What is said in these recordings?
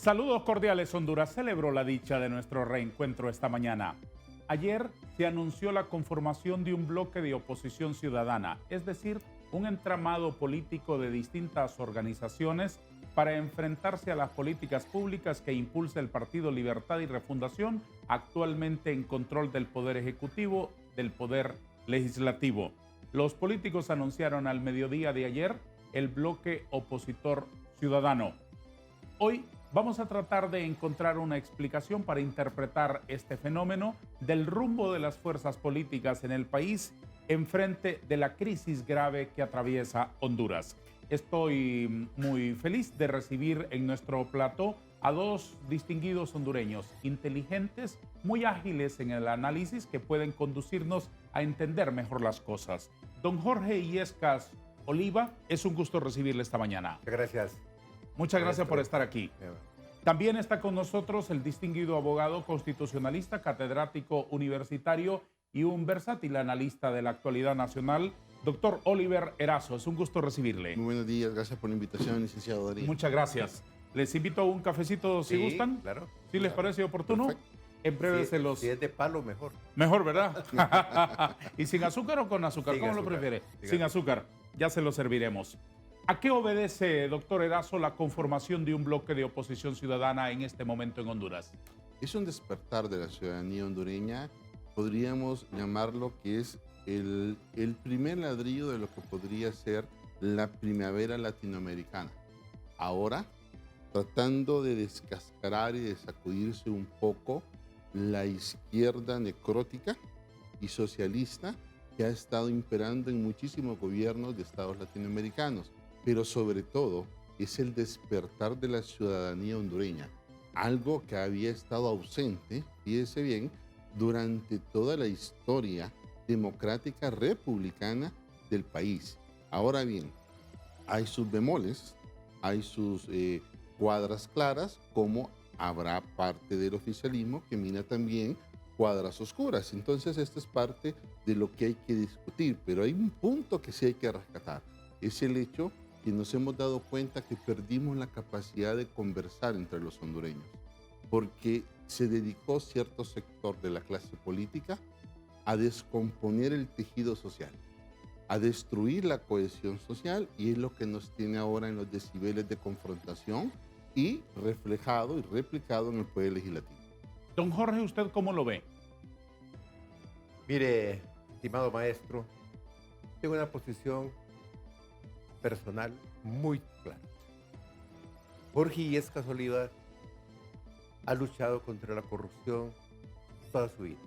Saludos cordiales, Honduras. Celebró la dicha de nuestro reencuentro esta mañana. Ayer se anunció la conformación de un bloque de oposición ciudadana, es decir, un entramado político de distintas organizaciones para enfrentarse a las políticas públicas que impulsa el Partido Libertad y Refundación, actualmente en control del Poder Ejecutivo, del Poder Legislativo. Los políticos anunciaron al mediodía de ayer el bloque opositor ciudadano. Hoy vamos a tratar de encontrar una explicación para interpretar este fenómeno del rumbo de las fuerzas políticas en el país en frente de la crisis grave que atraviesa Honduras. Estoy muy feliz de recibir en nuestro plató a dos distinguidos hondureños, inteligentes, muy ágiles en el análisis, que pueden conducirnos a entender mejor las cosas. Don Jorge Illescas Oliva, es un gusto recibirle esta mañana. Gracias. Muchas gracias por estar aquí. También está con nosotros el distinguido abogado constitucionalista, catedrático universitario y un versátil analista de la actualidad nacional, doctor Oliver Erazo. Es un gusto recibirle. Muy buenos días, gracias por la invitación, licenciado Darío. Muchas gracias. Les invito a un cafecito si gustan. Claro. ¿Sí les parece oportuno? Perfecto. En breve se los... Si es de palo, mejor. Mejor, ¿verdad? ¿Y sin azúcar o con azúcar? Sin ¿Cómo azúcar. lo prefiere? Sin Sin azúcar. Ya se lo serviremos. ¿A qué obedece, doctor Erazo, la conformación de un bloque de oposición ciudadana en este momento en Honduras? Es un despertar de la ciudadanía hondureña, podríamos llamarlo que es el primer ladrillo de lo que podría ser la primavera latinoamericana. Ahora, tratando de descascarar y de sacudirse un poco la izquierda necrótica y socialista que ha estado imperando en muchísimos gobiernos de estados latinoamericanos, pero sobre todo es el despertar de la ciudadanía hondureña, algo que había estado ausente, fíjese bien, durante toda la historia democrática republicana del país. Ahora bien, hay sus bemoles, hay sus cuadras claras, como habrá parte del oficialismo que mira también cuadras oscuras. Entonces, esto es parte de lo que hay que discutir, pero hay un punto que sí hay que rescatar. Es el hecho que nos hemos dado cuenta que perdimos la capacidad de conversar entre los hondureños, porque se dedicó cierto sector de la clase política a descomponer el tejido social, a destruir la cohesión social, y es lo que nos tiene ahora en los decibeles de confrontación y reflejado y replicado en el Poder Legislativo. Don Jorge, ¿usted cómo lo ve? Mire, estimado maestro, tengo una posición personal muy clara. Jorge Illescas Oliva ha luchado contra la corrupción toda su vida.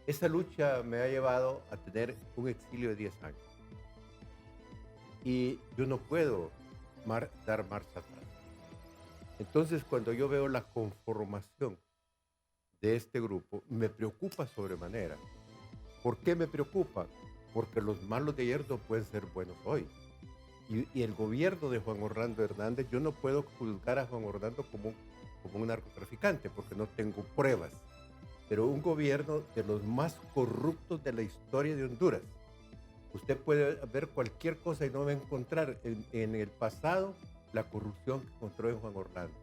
Esa lucha me ha llevado a tener un exilio de 10 años. Y yo no puedo dar marcha atrás. Entonces, cuando yo veo la conformación de este grupo, me preocupa sobremanera. ¿Por qué me preocupa? Porque los malos de ayer no pueden ser buenos hoy. Y el gobierno de Juan Orlando Hernández, yo no puedo juzgar a Juan Orlando como un narcotraficante, porque no tengo pruebas. Pero un gobierno de los más corruptos de la historia de Honduras. Usted puede ver cualquier cosa y no va a encontrar en el pasado la corrupción que encontró en Juan Orlando.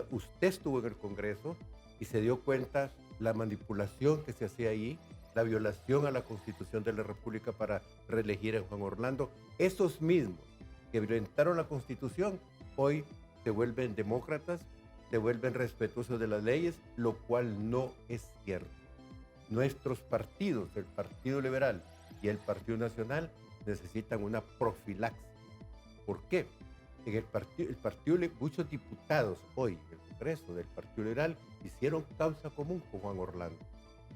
Usted estuvo en el Congreso y se dio cuenta la manipulación que se hacía ahí, la violación a la Constitución de la República para reelegir a Juan Orlando. Esos mismos que violentaron la Constitución hoy se vuelven demócratas, se vuelven respetuosos de las leyes, lo cual no es cierto. Nuestros partidos, el Partido Liberal y el Partido Nacional, necesitan una profilaxis. ¿Por qué? En el partido, muchos diputados hoy, en el Congreso del Partido Liberal, hicieron causa común con Juan Orlando.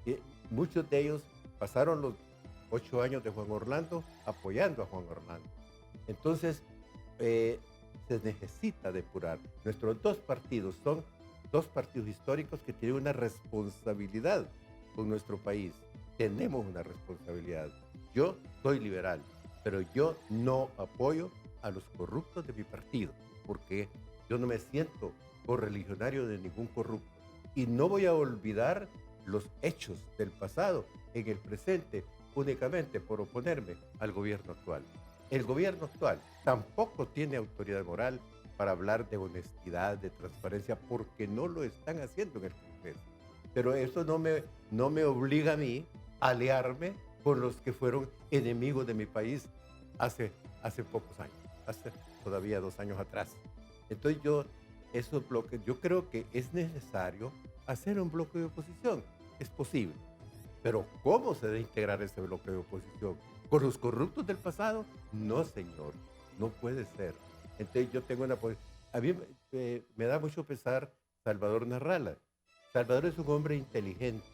Y muchos de ellos pasaron los 8 años de Juan Orlando apoyando a Juan Orlando. Entonces, se necesita depurar. Nuestros dos partidos son dos partidos históricos que tienen una responsabilidad con nuestro país. Tenemos una responsabilidad. Yo soy liberal, pero yo no apoyo a los corruptos de mi partido, porque yo no me siento correligionario de ningún corrupto. Y no voy a olvidar los hechos del pasado en el presente únicamente por oponerme al gobierno actual. El gobierno actual tampoco tiene autoridad moral para hablar de honestidad, de transparencia, porque no lo están haciendo en el Congreso. Pero eso no me obliga a mí a aliarme con los que fueron enemigos de mi país hace pocos años, hace todavía 2 años atrás. Entonces esos bloques, yo creo que es necesario hacer un bloque de oposición. Es posible. Pero ¿cómo se debe integrar ese bloque de oposición? ¿Con los corruptos del pasado? No, señor. No puede ser. Entonces yo tengo a mí me da mucho pesar Salvador Narrala. Salvador es un hombre inteligente,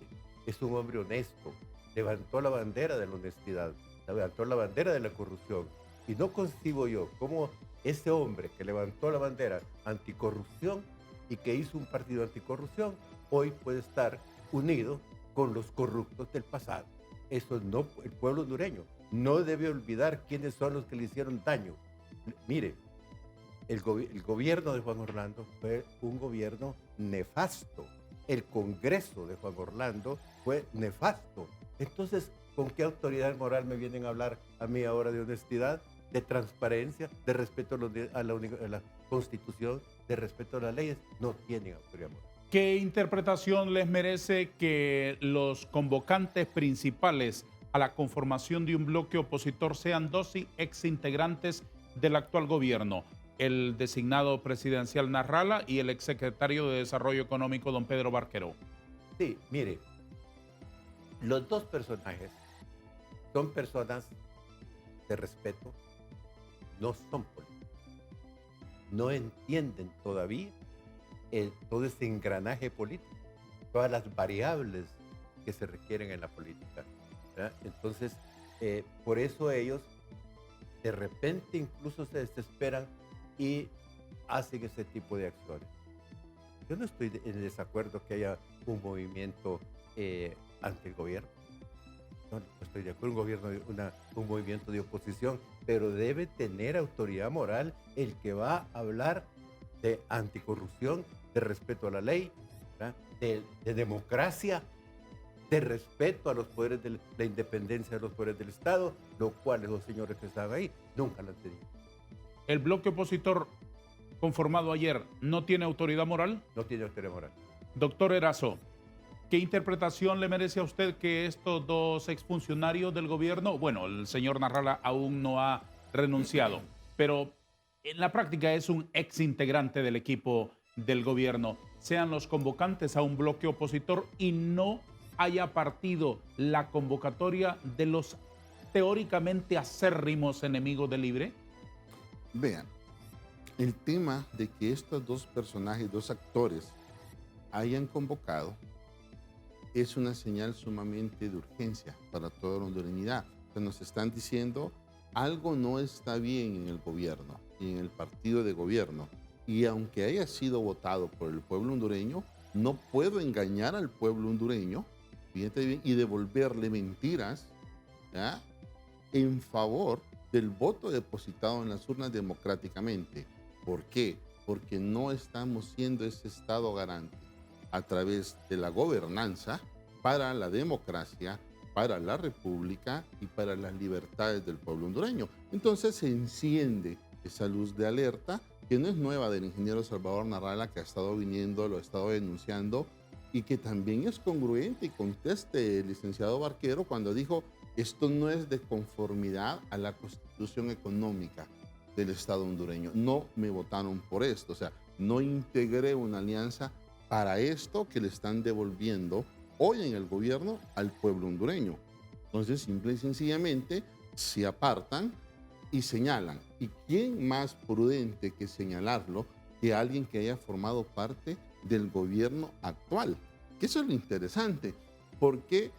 es un hombre honesto, levantó la bandera de la honestidad, levantó la bandera de la corrupción. Y no concibo yo cómo ese hombre que levantó la bandera anticorrupción y que hizo un partido anticorrupción, hoy puede estar unido con los corruptos del pasado. Eso no, el pueblo hondureño no debe olvidar quiénes son los que le hicieron daño. Mire, el gobierno de Juan Orlando fue un gobierno nefasto. El Congreso de Juan Orlando fue nefasto. Entonces, ¿con qué autoridad moral me vienen a hablar a mí ahora de honestidad, de transparencia, de respeto a la Constitución, de respeto a las leyes? No tienen autoridad moral. ¿Qué interpretación les merece que los convocantes principales a la conformación de un bloque opositor sean 2 exintegrantes del actual gobierno? El designado presidencial Narrala y el exsecretario de Desarrollo Económico, don Pedro Barqueró. Sí, mire, los 2 personajes son personas de respeto, no son políticos. No entienden todavía todo ese engranaje político, todas las variables que se requieren en la política, ¿verdad? Entonces, por eso ellos de repente incluso se desesperan y hacen ese tipo de acciones. Yo no estoy en desacuerdo que haya un movimiento ante el gobierno. No estoy de acuerdo, un movimiento de oposición, pero debe tener autoridad moral el que va a hablar de anticorrupción, de respeto a la ley, de democracia, de respeto a los poderes de la independencia de los poderes del Estado, lo cual los señores que estaban ahí nunca lo han tenido. ¿El bloque opositor conformado ayer no tiene autoridad moral? No tiene autoridad moral. Doctor Erazo, ¿qué interpretación le merece a usted que estos 2 exfuncionarios del gobierno, bueno, el señor Narrala aún no ha renunciado, pero en la práctica es un exintegrante del equipo del gobierno, sean los convocantes a un bloque opositor y no haya partido la convocatoria de los teóricamente acérrimos enemigos del Libre? Vean, el tema de que estos 2 personajes, 2 actores, hayan convocado es una señal sumamente de urgencia para toda la hondureñidad. O sea, nos están diciendo algo no está bien en el gobierno y en el partido de gobierno. Y aunque haya sido votado por el pueblo hondureño, no puedo engañar al pueblo hondureño, fíjate bien, y devolverle mentiras, ¿ya?, en favor del voto depositado en las urnas democráticamente. ¿Por qué? Porque no estamos siendo ese Estado garante a través de la gobernanza para la democracia, para la república y para las libertades del pueblo hondureño. Entonces se enciende esa luz de alerta que no es nueva del ingeniero Salvador Narrala, que ha estado viniendo, lo ha estado denunciando y que también es congruente y conteste el licenciado Barquero cuando dijo esto no es de conformidad a la Constitución Económica del Estado hondureño. No me votaron por esto, o sea, no integré una alianza para esto que le están devolviendo hoy en el gobierno al pueblo hondureño. Entonces, simple y sencillamente, se apartan y señalan. ¿Y quién más prudente que señalarlo que alguien que haya formado parte del gobierno actual? Que eso es lo interesante, porque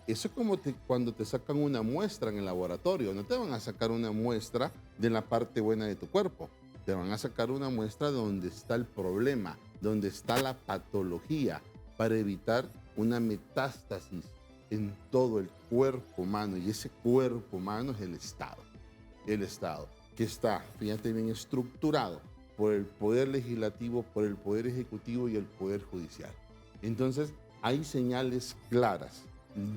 eso es como cuando te sacan una muestra en el laboratorio. No te van a sacar una muestra de la parte buena de tu cuerpo, te van a sacar una muestra de donde está el problema, donde está la patología, para evitar una metástasis en todo el cuerpo humano. Y ese cuerpo humano es el Estado. El Estado, que está, fíjate bien, estructurado por el Poder Legislativo, por el Poder Ejecutivo y el Poder Judicial. Entonces, hay señales claras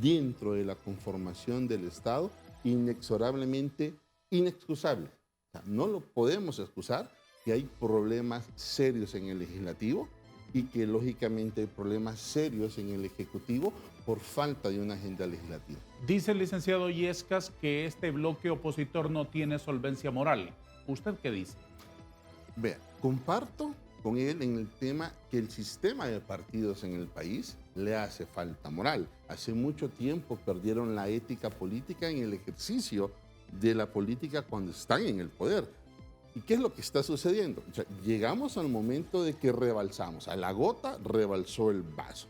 dentro de la conformación del Estado, inexorablemente inexcusables. O sea, no lo podemos excusar que hay problemas serios en el legislativo y que lógicamente hay problemas serios en el ejecutivo por falta de una agenda legislativa. Dice el licenciado Illescas que este bloque opositor no tiene solvencia moral. ¿Usted qué dice? Vea, comparto con él en el tema que el sistema de partidos en el país le hace falta moral. Hace mucho tiempo perdieron la ética política en el ejercicio de la política cuando están en el poder. ¿Y qué es lo que está sucediendo? O sea, llegamos al momento de que rebalsamos. A la gota rebalsó el vaso.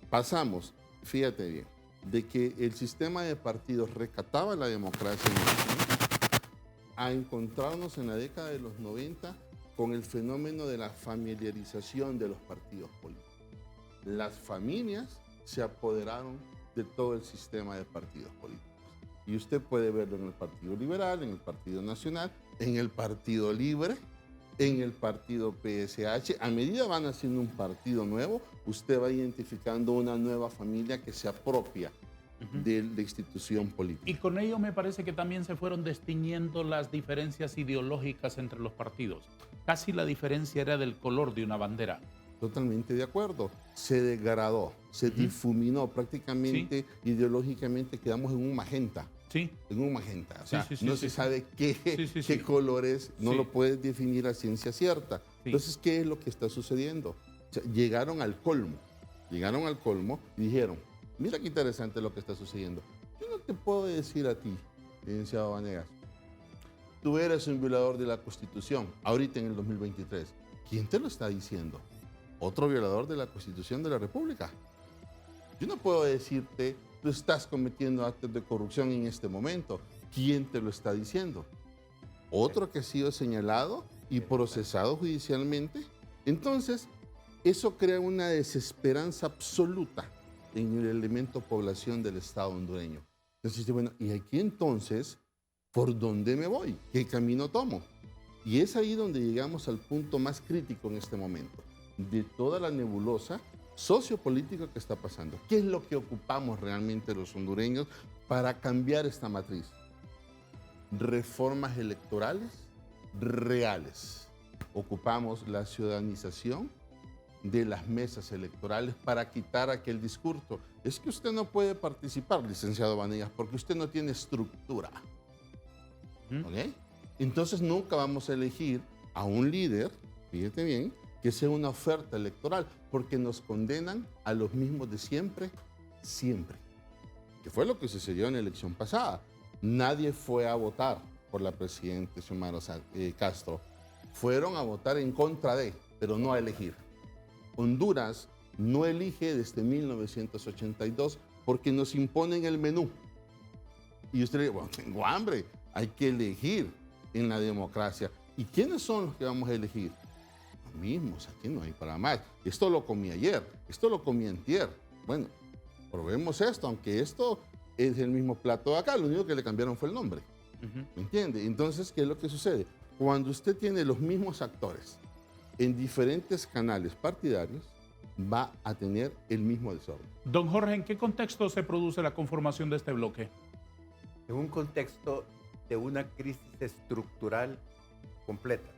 Pasamos, fíjate bien, de que el sistema de partidos rescataba la democracia en el país a encontrarnos en la década de los 90 con el fenómeno de la familiarización de los partidos políticos. Las familias se apoderaron de todo el sistema de partidos políticos. Y usted puede verlo en el Partido Liberal, en el Partido Nacional, en el Partido Libre, en el Partido PSH. A medida van haciendo un partido nuevo, usted va identificando una nueva familia que se apropia de la institución política. Y con ello me parece que también se fueron destiñendo las diferencias ideológicas entre los partidos. Casi la diferencia era del color de una bandera. Totalmente de acuerdo. Se degradó, se difuminó prácticamente, ideológicamente quedamos en un magenta. Sí. En un magenta. O sea, Sí, no se sabe qué color es, no lo puedes definir a ciencia cierta. Sí. Entonces, ¿qué es lo que está sucediendo? O sea, llegaron al colmo y dijeron, mira qué interesante lo que está sucediendo. Yo no te puedo decir a ti, licenciado Vanegas, tú eres un violador de la Constitución, ahorita en el 2023. ¿Quién te lo está diciendo? ¿Otro violador de la Constitución de la República? Yo no puedo decirte, tú estás cometiendo actos de corrupción en este momento. ¿Quién te lo está diciendo? ¿Otro que ha sido señalado y procesado judicialmente? Entonces, eso crea una desesperanza absoluta en el elemento población del Estado hondureño. Entonces dice, bueno, ¿y aquí entonces por dónde me voy? ¿Qué camino tomo? Y es ahí donde llegamos al punto más crítico en este momento, de toda la nebulosa sociopolítica que está pasando. ¿Qué es lo que ocupamos realmente los hondureños para cambiar esta matriz? Reformas electorales reales. Ocupamos la ciudadanización de las mesas electorales para quitar aquel discurso. Es que usted no puede participar, licenciado Vanegas, porque usted no tiene estructura. ¿Ok? Entonces nunca vamos a elegir a un líder, fíjate bien, que sea una oferta electoral, porque nos condenan a los mismos de siempre, siempre. Que fue lo que sucedió en la elección pasada. Nadie fue a votar por la presidenta Xiomara Castro. Fueron a votar en contra de, pero no a elegir. Honduras no elige desde 1982 porque nos imponen el menú. Y usted dice, bueno, tengo hambre, hay que elegir en la democracia. ¿Y quiénes son los que vamos a elegir? Los mismos, aquí no hay para más. Esto lo comí ayer, esto lo comí antier. Bueno, probemos esto, aunque esto es el mismo plato de acá, lo único que le cambiaron fue el nombre. ¿Me entiende? Entonces, ¿qué es lo que sucede? Cuando usted tiene los mismos actores en diferentes canales partidarios, va a tener el mismo desorden. Don Jorge, ¿en qué contexto se produce la conformación de este bloque? En un contexto de una crisis estructural completa.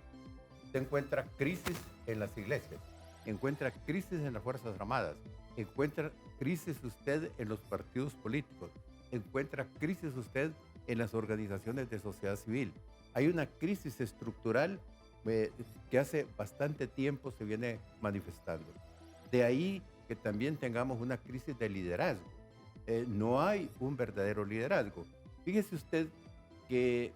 Usted encuentra crisis en las iglesias, encuentra crisis en las Fuerzas Armadas, encuentra crisis usted en los partidos políticos, encuentra crisis usted en las organizaciones de sociedad civil. Hay una crisis estructural que hace bastante tiempo se viene manifestando. De ahí que también tengamos una crisis de liderazgo. No hay un verdadero liderazgo. Fíjese usted que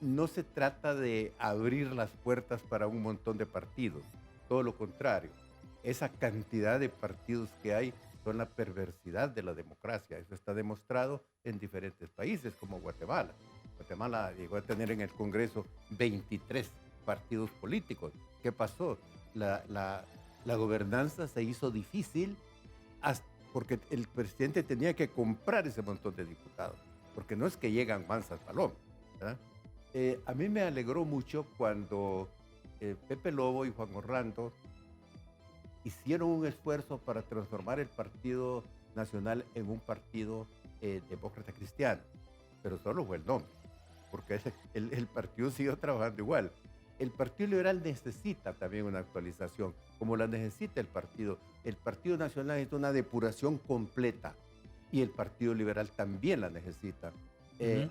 no se trata de abrir las puertas para un montón de partidos, todo lo contrario. Esa cantidad de partidos que hay son la perversidad de la democracia. Eso está demostrado en diferentes países como Guatemala. Guatemala llegó a tener en el Congreso 23 partidos políticos. ¿Qué pasó? La gobernanza se hizo difícil porque el presidente tenía que comprar ese montón de diputados, porque no es que llegan mansas paloma. A mí me alegró mucho cuando Pepe Lobo y Juan Orlando hicieron un esfuerzo para transformar el Partido Nacional en un partido demócrata cristiano, pero solo fue el nombre, porque el partido siguió trabajando igual. el Partido Liberal necesita también una actualización, como la necesita el Partido. El Partido Nacional necesita una depuración completa y el Partido Liberal también la necesita.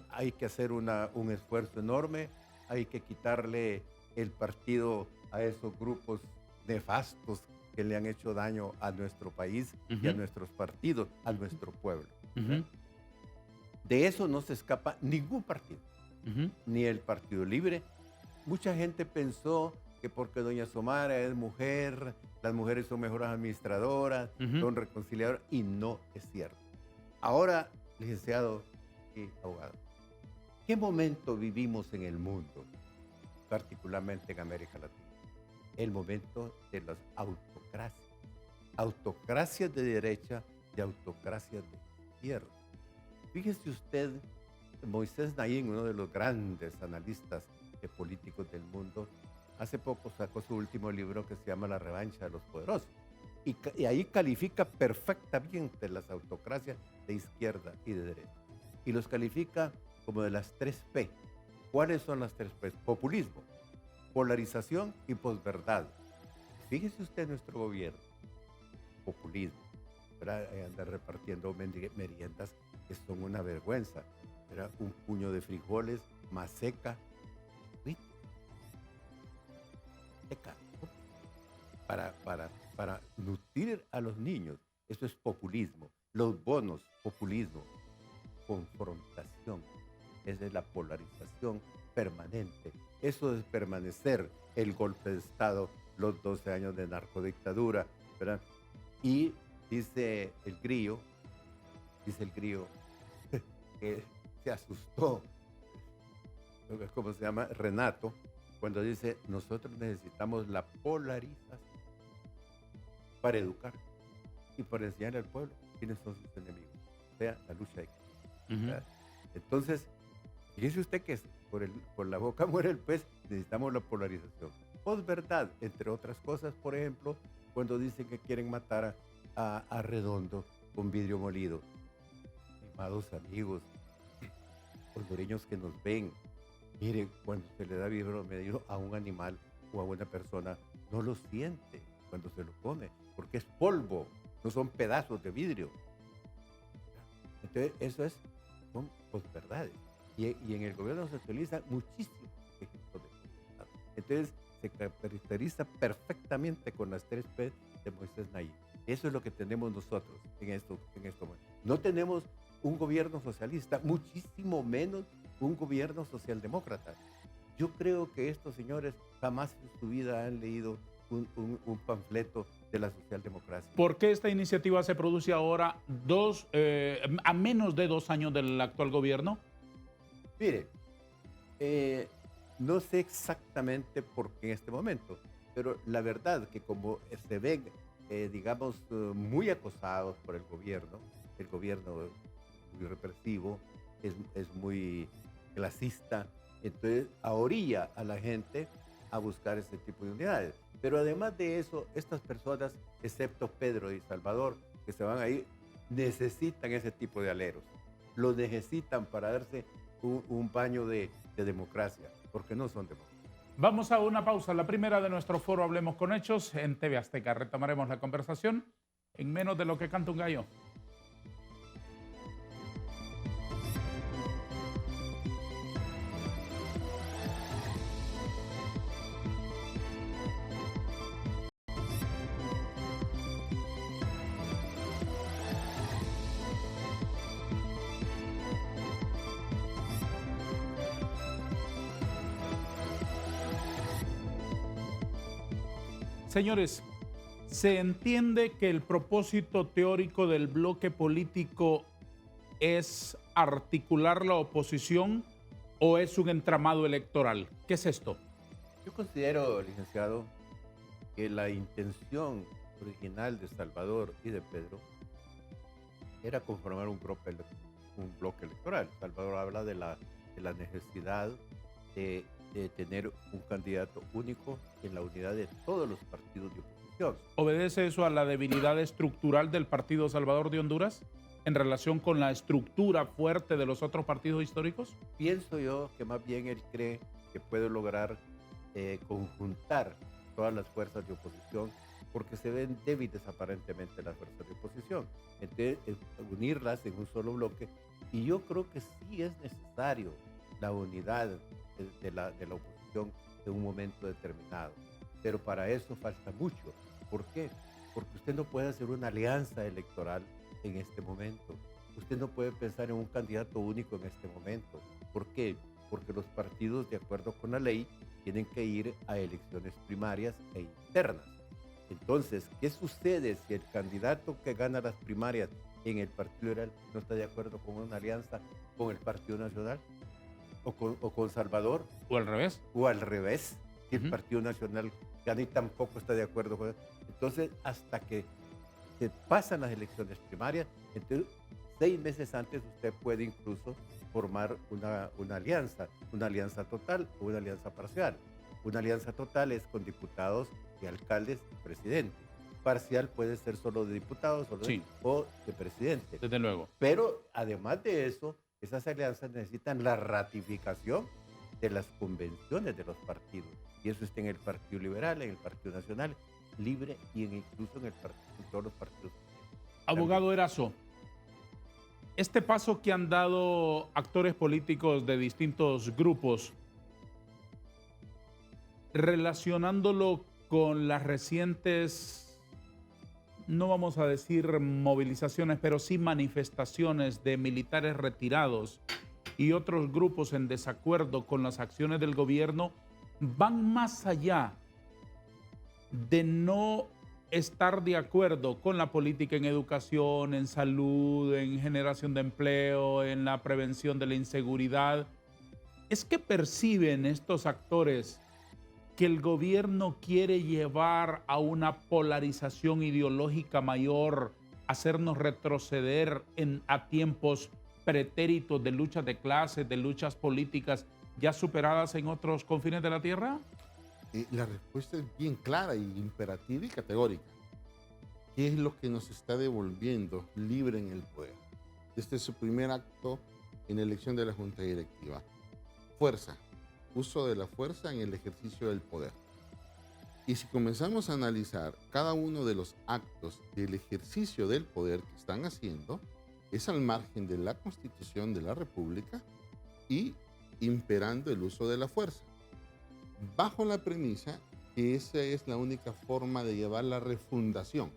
Hay que hacer un esfuerzo enorme, hay que quitarle el partido a esos grupos nefastos que le han hecho daño a nuestro país y a nuestros partidos, a nuestro pueblo. De eso no se escapa ningún partido, ni el Partido Libre. Mucha gente pensó que porque doña Xiomara es mujer, las mujeres son mejores administradoras, son reconciliadoras, y no es cierto. Ahora, licenciado y abogado, ¿qué momento vivimos en el mundo, particularmente en América Latina? El momento de las autocracias. Autocracias de derecha y autocracias de izquierda. Fíjese usted, Moisés Naim, uno de los grandes analistas políticos del mundo, hace poco sacó su último libro que se llama La revancha de los poderosos. Y ahí califica perfectamente las autocracias de izquierda y de derecha. Y los califica como de las 3P. ¿Cuáles son las 3P? Populismo, polarización y posverdad. Fíjese usted nuestro gobierno. Populismo. Anda repartiendo meriendas que son una vergüenza. Era un puño de frijoles, maseca, para nutrir a los niños. Eso es populismo. Los bonos, populismo. Confrontación. Esa es la polarización permanente. Eso es permanecer el golpe de Estado, los 12 años de narcodictadura, ¿verdad? Y dice el Grillo que se asustó, ¿cómo se llama? Renato, cuando dice, nosotros necesitamos la polarización para educar y para enseñar al pueblo quiénes son sus enemigos. O sea, la lucha de clases. Entonces, fíjese usted que por la boca muere el pez, necesitamos la polarización. Posverdad, entre otras cosas, por ejemplo, cuando dicen que quieren matar a Redondo con vidrio molido. Estimados amigos, hondureños que nos ven, miren, cuando se le da vidrio molido a un animal o a una persona, no lo siente cuando se lo come, porque es polvo, no son pedazos de vidrio. Entonces, son posverdades. Y en el gobierno se utilizan muchísimos ejemplos de posverdad. Entonces, se caracteriza perfectamente con las 3P de Moisés Naim. Eso es lo que tenemos nosotros en esto momento. No tenemos un gobierno socialista, muchísimo menos un gobierno socialdemócrata. Yo creo que estos señores jamás en su vida han leído un panfleto de la socialdemocracia. ¿Por qué esta iniciativa se produce ahora a menos de 2 años del actual gobierno? Mire, no sé exactamente por qué en este momento, pero la verdad que como se ven, digamos, muy acosados por el gobierno es muy represivo, es muy clasista, entonces orilla a la gente a buscar ese tipo de unidades. Pero además de eso, estas personas, excepto Pedro y Salvador, que se van ahí, necesitan ese tipo de aleros. Lo necesitan para darse un baño de democracia, porque no son demócratas. Vamos a una pausa, la primera de nuestro foro Hablemos con Hechos en TV Azteca. Retomaremos la conversación en menos de lo que canta un gallo. Señores, se entiende que el propósito teórico del bloque político es articular la oposición o es un entramado electoral. ¿Qué es esto? Yo considero, licenciado, que la intención original de Salvador y de Pedro era conformar un bloque electoral. Salvador habla de la necesidad de tener un candidato único en la unidad de todos los partidos de oposición. ¿Obedece eso a la debilidad estructural del Partido Salvador de Honduras en relación con la estructura fuerte de los otros partidos históricos? Pienso yo que más bien él cree que puede lograr conjuntar todas las fuerzas de oposición, porque se ven débiles aparentemente las fuerzas de oposición. Entonces, unirlas en un solo bloque, y yo creo que sí es necesario la unidad de la oposición en un momento determinado, pero para eso falta mucho. ¿Por qué? Porque usted no puede hacer una alianza electoral en este momento. Usted no puede pensar en un candidato único en este momento. ¿Por qué? Porque los partidos, de acuerdo con la ley, tienen que ir a elecciones primarias e internas. Entonces, ¿qué sucede si el candidato que gana las primarias en el Partido Liberal no está de acuerdo con una alianza con el Partido Nacional? ¿O con Salvador? ¿O al revés? ¿O al revés? Si el Partido Nacional gana y tampoco está de acuerdo con él. Entonces, hasta que se pasan las elecciones primarias, entonces 6 meses antes usted puede incluso formar una alianza total o una alianza parcial. Una alianza total es con diputados y alcaldes y presidente. Parcial puede ser solo de diputados o de presidente. Desde luego. Pero además de eso, esas alianzas necesitan la ratificación de las convenciones de los partidos. Y eso está en el Partido Liberal, en el Partido Nacional Libre y incluso en todos los partidos. Abogado Erazo, este paso que han dado actores políticos de distintos grupos, relacionándolo con las recientes, no vamos a decir movilizaciones, pero sí manifestaciones de militares retirados y otros grupos en desacuerdo con las acciones del gobierno, van más allá de no estar de acuerdo con la política en educación, en salud, en generación de empleo, en la prevención de la inseguridad. ¿Es que perciben estos actores que el gobierno quiere llevar a una polarización ideológica mayor, hacernos retroceder a tiempos pretéritos de luchas de clases, de luchas políticas ya superadas en otros confines de la tierra? La respuesta es bien clara y imperativa y categórica. ¿Qué es lo que nos está devolviendo libre en el poder? Este es su primer acto en la elección de la Junta Directiva. Fuerza, uso de la fuerza en el ejercicio del poder. Y si comenzamos a analizar cada uno de los actos del ejercicio del poder que están haciendo, es al margen de la Constitución de la República y imperando el uso de la fuerza, bajo la premisa que esa es la única forma de llevar la refundación,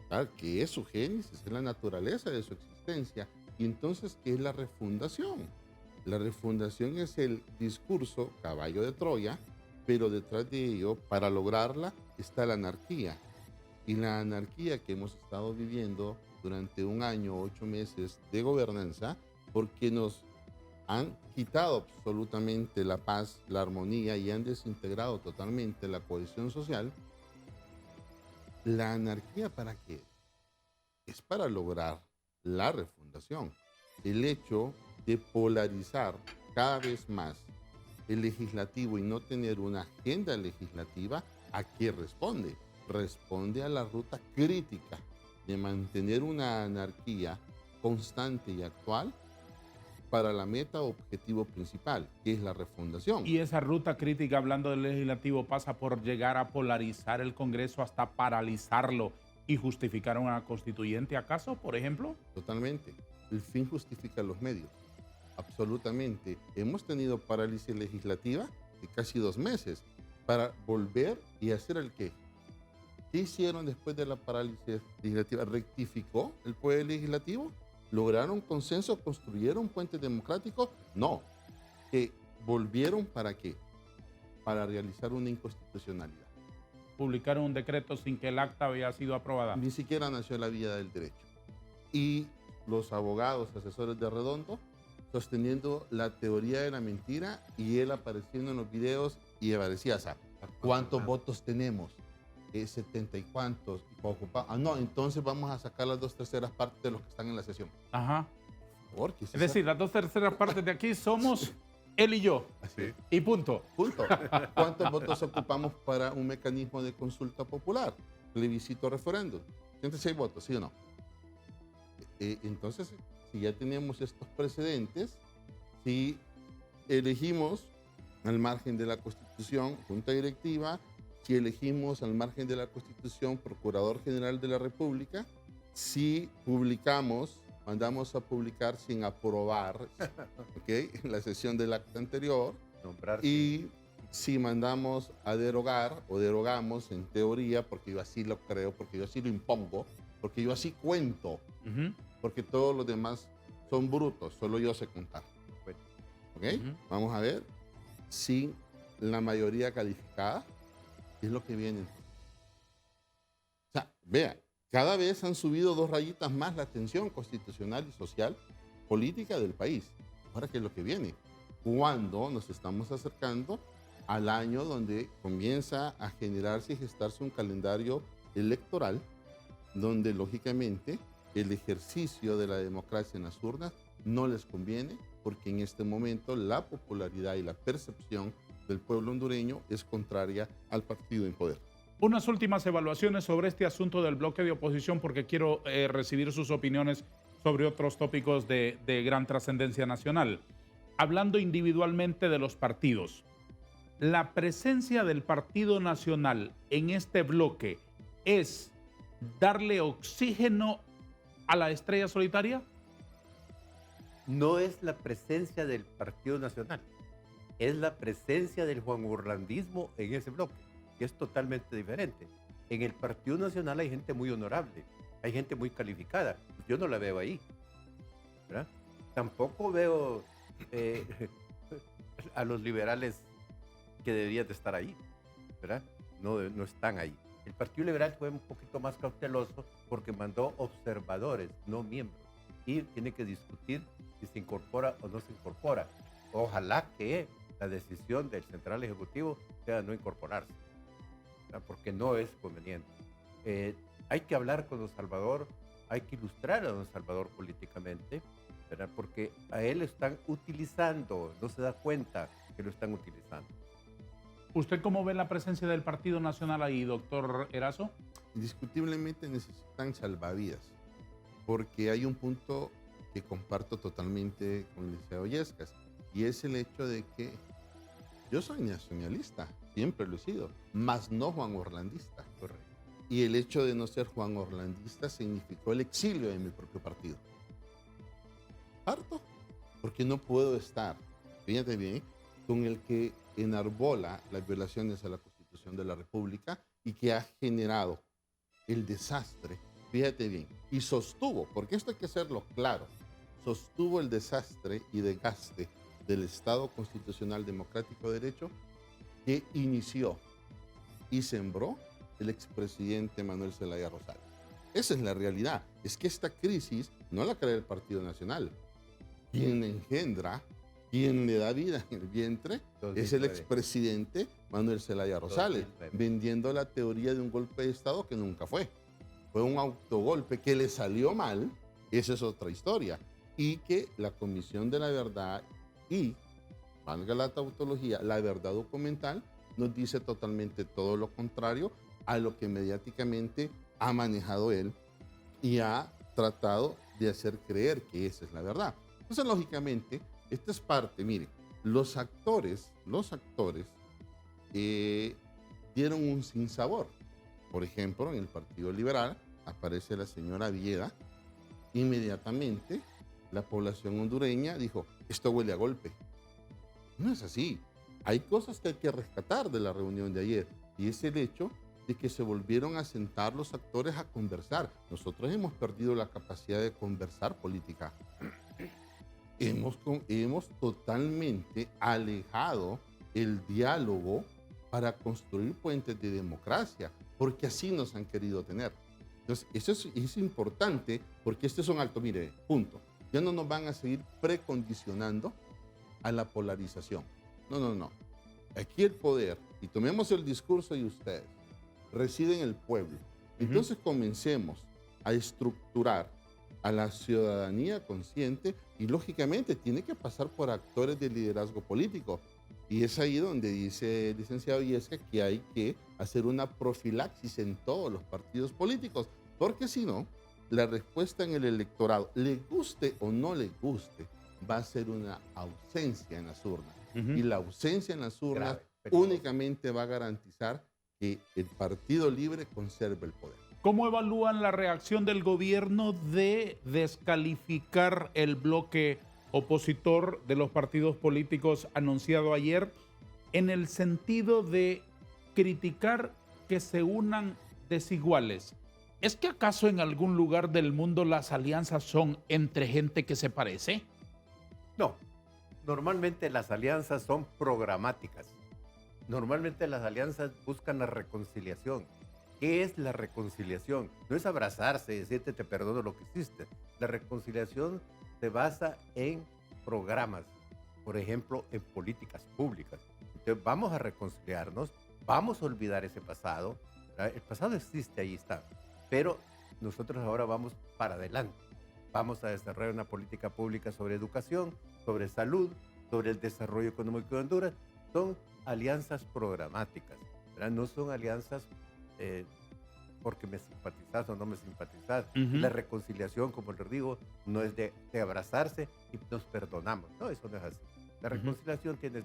¿verdad? Que es su génesis, es la naturaleza de su existencia. Y entonces, ¿qué es la refundación? La refundación es el discurso caballo de Troya, pero detrás de ello, para lograrla, está la anarquía. Y la anarquía que hemos estado viviendo durante 1 año, 8 meses de gobernanza, porque nos han quitado absolutamente la paz, la armonía y han desintegrado totalmente la cohesión social. ¿La anarquía para qué? Es para lograr la refundación. El hecho de polarizar cada vez más el legislativo y no tener una agenda legislativa, ¿a qué responde? Responde a la ruta crítica de mantener una anarquía constante y actual para la meta objetivo principal, que es la refundación. Y esa ruta crítica, hablando del legislativo, pasa por llegar a polarizar el Congreso hasta paralizarlo y justificar una constituyente, ¿acaso, por ejemplo? Totalmente. El fin justifica los medios. Absolutamente. Hemos tenido parálisis legislativa de casi 2 meses para volver y hacer el qué. ¿Qué hicieron después de la parálisis legislativa? ¿Rectificó el poder legislativo? ¿Lograron consenso? ¿Construyeron puentes democráticos? No. ¿Que volvieron para qué? Para realizar una inconstitucionalidad. Publicaron un decreto sin que el acta había sido aprobada. Ni siquiera nació la vía del derecho. Y los abogados, asesores de Redondo, sosteniendo la teoría de la mentira y él apareciendo en los videos y aparecía, o sea, ¿cuántos votos tenemos? 70 y cuántos. No, entonces vamos a sacar las 2/3 partes de los que están en la sesión. Ajá. Porque Es decir, las 2/3 partes de aquí somos él y yo. Así. Y punto. Punto. ¿Cuántos votos ocupamos para un mecanismo de consulta popular? Plebiscito referéndum. 106 votos, ¿sí o no? Entonces, si ya tenemos estos precedentes, si elegimos al margen de la Constitución, junta directiva, si elegimos al margen de la Constitución Procurador General de la República, si publicamos, mandamos a publicar sin aprobar, ¿okay?, la sesión del acta anterior, Nombrar. y si mandamos a derogar o derogamos en teoría, porque yo así lo creo, porque yo así lo impongo, porque yo así cuento, porque todos los demás son brutos, solo yo sé contar. ¿Ok? Vamos a ver si la mayoría calificada es lo que viene. O sea, vea, cada vez han subido 2 rayitas más la tensión constitucional y social política del país. Ahora, ¿qué es lo que viene? Cuando nos estamos acercando al año donde comienza a generarse y gestarse un calendario electoral, donde lógicamente el ejercicio de la democracia en las urnas no les conviene, porque en este momento la popularidad y la percepción del pueblo hondureño es contraria al partido en poder. Unas últimas evaluaciones sobre este asunto del bloque de oposición, porque quiero recibir sus opiniones sobre otros tópicos de gran trascendencia nacional. Hablando individualmente de los partidos, ¿la presencia del Partido Nacional en este bloque es darle oxígeno a la estrella solitaria? No es la presencia del Partido Nacional, es la presencia del juan-orlandismo en ese bloque, que es totalmente diferente. En el Partido Nacional hay gente muy honorable, hay gente muy calificada. Yo no la veo ahí, ¿verdad? Tampoco veo a los liberales que deberían de estar ahí, ¿verdad? No están ahí. El Partido Liberal fue un poquito más cauteloso porque mandó observadores, no miembros, y tiene que discutir si se incorpora o no se incorpora. Ojalá que la decisión del Central Ejecutivo sea no incorporarse, ¿verdad?, porque no es conveniente. Hay que hablar con don Salvador, hay que ilustrar a don Salvador políticamente, ¿verdad?, porque a él lo están utilizando, no se da cuenta que lo están utilizando. ¿Usted cómo ve la presencia del Partido Nacional ahí, doctor Erazo? Indiscutiblemente necesitan salvavidas, porque hay un punto que comparto totalmente con el licenciado Illescas, y es el hecho de que yo soy nacionalista, siempre lo he sido, mas no juan-orlandista. Correcto. Y el hecho de no ser juan-orlandista significó el exilio de mi propio partido. Harto, porque no puedo estar, fíjate bien, con el que enarbola las violaciones a la Constitución de la República y que ha generado el desastre, fíjate bien, y sostuvo, porque esto hay que hacerlo claro, sostuvo el desastre y desgaste del Estado constitucional democrático de derecho que inició y sembró el expresidente Manuel Zelaya Rosales. Esa es la realidad. Es que esta crisis no la crea el Partido Nacional. Quien engendra, quien le da vida en el vientre, es el expresidente Manuel Zelaya Rosales, vendiendo la teoría de un golpe de Estado que nunca fue. Fue un autogolpe que le salió mal, esa es otra historia. Y que la Comisión de la Verdad y, valga la tautología, la verdad documental, nos dice totalmente todo lo contrario a lo que mediáticamente ha manejado él y ha tratado de hacer creer que esa es la verdad. Entonces, lógicamente, esta es parte, mire, los actores dieron un sinsabor. Por ejemplo, en el Partido Liberal aparece la señora Vieda, inmediatamente la población hondureña dijo, esto huele a golpe. No es así. Hay cosas que hay que rescatar de la reunión de ayer, y es el hecho de que se volvieron a sentar los actores a conversar. Nosotros hemos perdido la capacidad de conversar política. Hemos totalmente alejado el diálogo para construir puentes de democracia, porque así nos han querido tener. Entonces, eso es importante, porque este es un alto, mire, punto. Ya no nos van a seguir precondicionando a la polarización. No. Aquí el poder, y tomemos el discurso de ustedes, reside en el pueblo. Entonces comencemos a estructurar a la ciudadanía consciente y lógicamente tiene que pasar por actores de liderazgo político. Y es ahí donde dice el licenciado Illescas que hay que hacer una profilaxis en todos los partidos políticos, porque si no, la respuesta en el electorado, le guste o no le guste, va a ser una ausencia en las urnas. Ujú. Y la ausencia en las urnas Grave, peligroso. únicamente va a garantizar que el Partido Libre conserve el poder. ¿Cómo evalúan la reacción del gobierno de descalificar el bloque opositor de los partidos políticos anunciado ayer en el sentido de criticar que se unan desiguales? ¿Es que acaso en algún lugar del mundo las alianzas son entre gente que se parece? No, normalmente las alianzas son programáticas. Normalmente las alianzas buscan la reconciliación. ¿Qué es la reconciliación? No es abrazarse y decirte te perdono lo que hiciste. La reconciliación se basa en programas, por ejemplo, en políticas públicas. Entonces vamos a reconciliarnos, vamos a olvidar ese pasado. ¿Verdad? El pasado existe, ahí está, pero nosotros ahora vamos para adelante. Vamos a desarrollar una política pública sobre educación, sobre salud, sobre el desarrollo económico de Honduras. Son alianzas programáticas, ¿verdad? No son alianzas porque me simpatizas o no me simpatizas. Ujú. La reconciliación, como les digo, no es de abrazarse y nos perdonamos. No, eso no es así. La Ujú. reconciliación tiene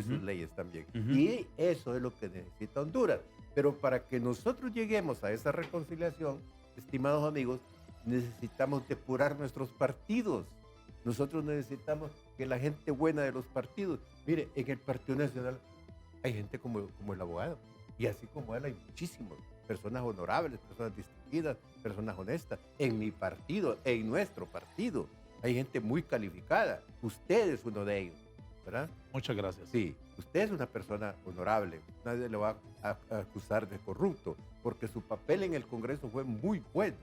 sus Ujú. leyes también. Ujú. Y eso es lo que necesita Honduras. Pero para que nosotros lleguemos a esa reconciliación, estimados amigos, necesitamos depurar nuestros partidos. Nosotros necesitamos que la gente buena de los partidos, mire, en el Partido Nacional hay gente como el abogado, y así como él hay muchísimos, personas honorables, personas distinguidas, personas honestas. En mi partido, en nuestro partido, hay gente muy calificada. Usted es uno de ellos, ¿verdad? Muchas gracias. Sí, usted es una persona honorable, nadie le va a acusar de corrupto, porque su papel en el Congreso fue muy bueno.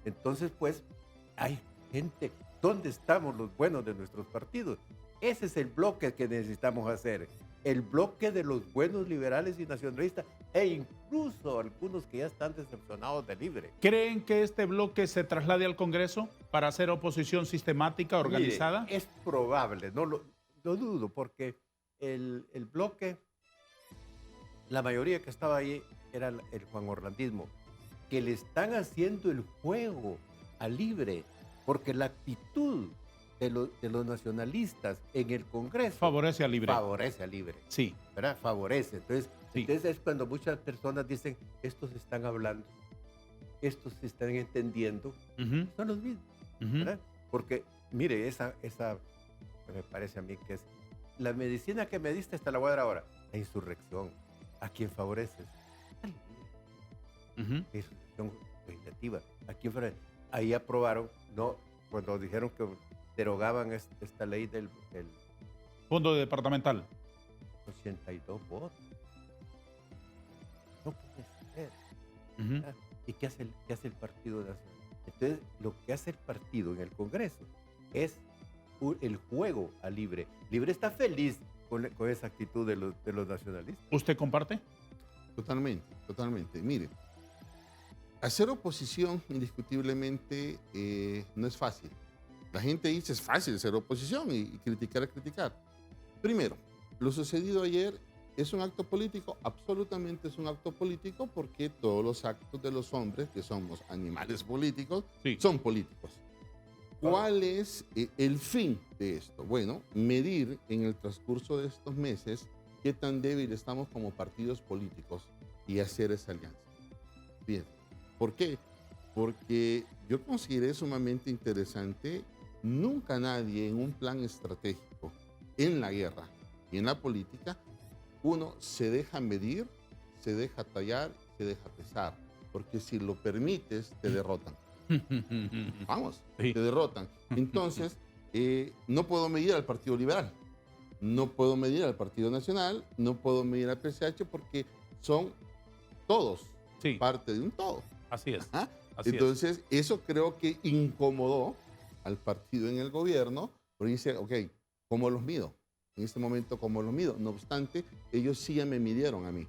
Entonces, pues, hay gente. ¿Dónde estamos los buenos de nuestros partidos? Ese es el bloque que necesitamos hacer. El bloque de los buenos liberales y nacionalistas, e incluso algunos que ya están decepcionados de Libre. ¿Creen que este bloque se traslade al Congreso para hacer oposición sistemática, organizada? Mire, es probable, no lo dudo, porque el bloque, la mayoría que estaba ahí era el Juan Orlandismo, que le están haciendo el juego a Libre, porque la actitud de los nacionalistas en el Congreso Favorece a Libre. favorece a Libre, Sí. ¿verdad? Favorece. Entonces, Sí. entonces es cuando muchas personas dicen, estos están hablando, estos se están entendiendo, Ujú, son los mismos, ujú. ¿verdad? Porque, mire, esa me parece a mí que es la medicina que me diste, esta la voy a dar ahora. La insurrección. ¿A quién favoreces? Al Libre. Ujú. La insurrección legislativa. ¿A quién favorece? Ahí aprobaron, no, cuando dijeron que derogaban esta ley del Fondo departamental. 82 votos. No puede ser. Ujú. ¿Verdad? ¿Y qué hace el Partido Nacional? Entonces, lo que hace el partido en el Congreso es el juego a Libre. Libre está feliz con esa actitud de los nacionalistas. ¿Usted comparte? Totalmente, totalmente. Mire, hacer oposición indiscutiblemente no es fácil. La gente dice es fácil hacer oposición y criticar es criticar. Primero, lo sucedido ayer es un acto político, absolutamente es un acto político porque todos los actos de los hombres, que somos animales políticos, Sí. son políticos. ¿Cuál es el fin de esto? Bueno, medir en el transcurso de estos meses qué tan débil estamos como partidos políticos y hacer esa alianza. Bien, ¿por qué? Porque yo consideré sumamente interesante, nunca nadie en un plan estratégico, en la guerra y en la política, uno se deja medir, se deja tallar, se deja pesar, porque si lo permites, te derrotan. Vamos, Sí. te derrotan. Entonces, no puedo medir al Partido Liberal, no puedo medir al Partido Nacional, no puedo medir al PSH porque son todos Sí, parte de un todo. así es. Ajá. Así es. Entonces, eso creo que incomodó al partido en el gobierno, porque dice, ok, ¿cómo los mido? En este momento, ¿cómo los mido? No obstante, ellos sí ya me midieron a mí.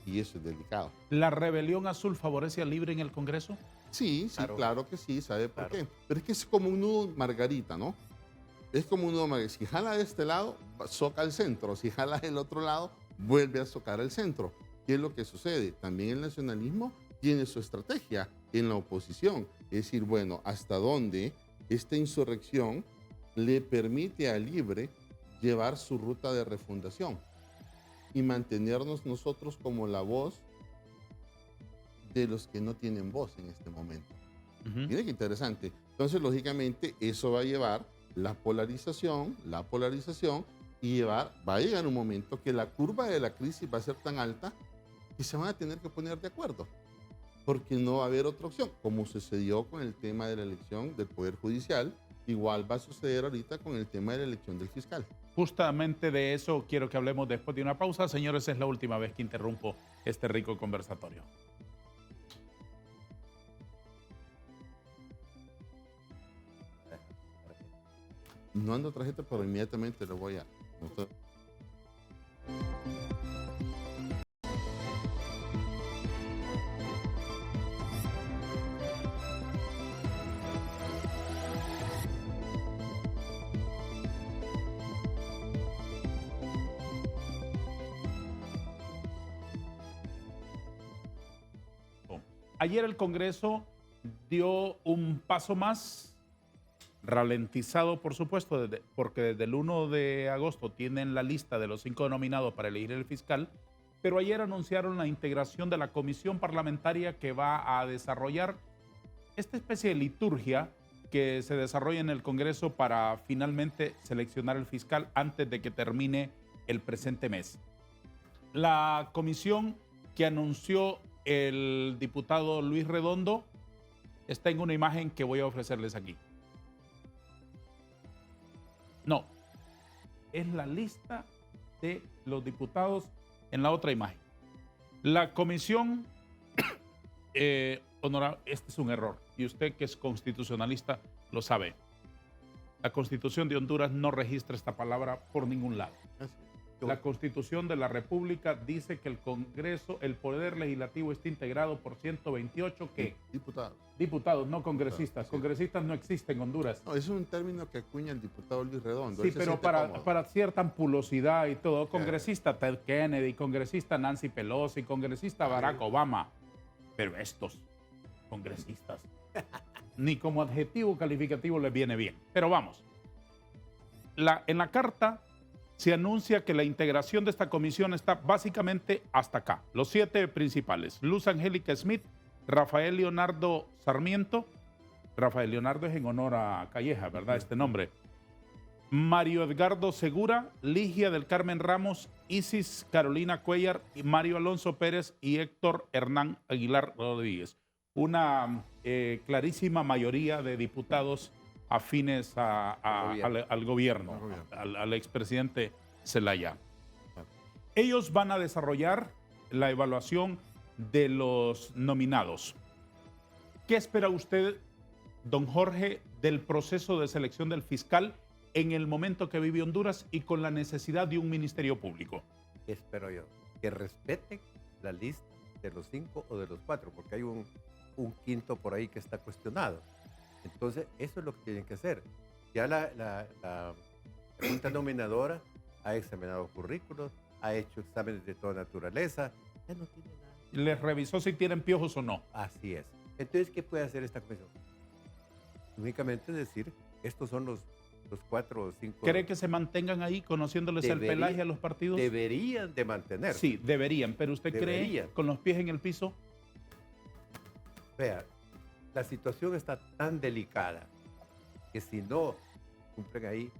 Y eso es delicado. ¿La rebelión azul favorece a Libre en el Congreso? Sí, sí, Claro. claro que sí, ¿sabe por Claro. qué? Pero es que es como un nudo margarita, ¿no? Es como un nudo margarita. Si jala de este lado, soca al centro. Si jala del otro lado, vuelve a socar al centro. ¿Qué es lo que sucede? También el nacionalismo tiene su estrategia en la oposición. Es decir, bueno, hasta dónde esta insurrección le permite a Libre llevar su ruta de refundación y mantenernos nosotros como la voz de los que no tienen voz en este momento. Mira qué interesante. Entonces, lógicamente, eso va a llevar la polarización, y va a llegar un momento que la curva de la crisis va a ser tan alta que se van a tener que poner de acuerdo, porque no va a haber otra opción, como sucedió con el tema de la elección del Poder Judicial, igual va a suceder ahorita con el tema de la elección del fiscal. Justamente de eso quiero que hablemos después de una pausa. Señores, es la última vez que interrumpo este rico conversatorio. No ando tarjeta, pero inmediatamente lo voy a mostrar. Ayer el Congreso dio un paso más, ralentizado por supuesto, porque desde el 1 de agosto tienen la lista de los 5 nominados para elegir el fiscal, pero ayer anunciaron la integración de la comisión parlamentaria que va a desarrollar esta especie de liturgia que se desarrolla en el Congreso para finalmente seleccionar el fiscal antes de que termine el presente mes. La comisión que anunció el diputado Luis Redondo está en una imagen que voy a ofrecerles aquí. No, es la lista de los diputados en la otra imagen. La comisión, honorable, este es un error, y usted que es constitucionalista lo sabe. La Constitución de Honduras no registra esta palabra por ningún lado. La Constitución de la República dice que el Congreso, el Poder Legislativo está integrado por 128 ¿qué? Diputados, no congresistas. Sí. Congresistas no existen en Honduras. No, es un término que acuña el diputado Luis Redondo. Sí, pero para cierta ampulosidad y todo, congresista Ted Kennedy, congresista Nancy Pelosi, congresista Barack Obama. Pero estos congresistas, ni como adjetivo calificativo les viene bien. Pero vamos, en la carta se anuncia que la integración de esta comisión está básicamente hasta acá. Los 7 principales: Luz Angélica Smith, Rafael Leonardo Sarmiento. Rafael Leonardo es en honor a Calleja, ¿verdad? Este nombre. Mario Edgardo Segura, Ligia del Carmen Ramos, Isis Carolina Cuellar, y Mario Alonso Pérez y Héctor Hernán Aguilar Rodríguez. Una clarísima mayoría de diputados afines al gobierno, al expresidente Zelaya. Ellos van a desarrollar la evaluación de los nominados. ¿Qué espera usted, don Jorge, del proceso de selección del fiscal en el momento que vive Honduras y con la necesidad de un ministerio público? ¿Qué espero yo? Que respeten la lista de los 5 o de los 4, porque hay un quinto por ahí que está cuestionado. Entonces, eso es lo que tienen que hacer. Ya la Junta Nominadora ha examinado currículos, ha hecho exámenes de toda naturaleza, ya no tiene nada. ¿Les revisó si tienen piojos o no? Así es. Entonces, ¿qué puede hacer esta comisión? Únicamente decir, estos son los 4 o 5... ¿Cree que se mantengan ahí conociéndoles el pelaje a los partidos? Deberían de mantenerse. Sí, deberían, pero ¿usted cree con los pies en el piso? Vea, la situación está tan delicada que si no cumplen ahí,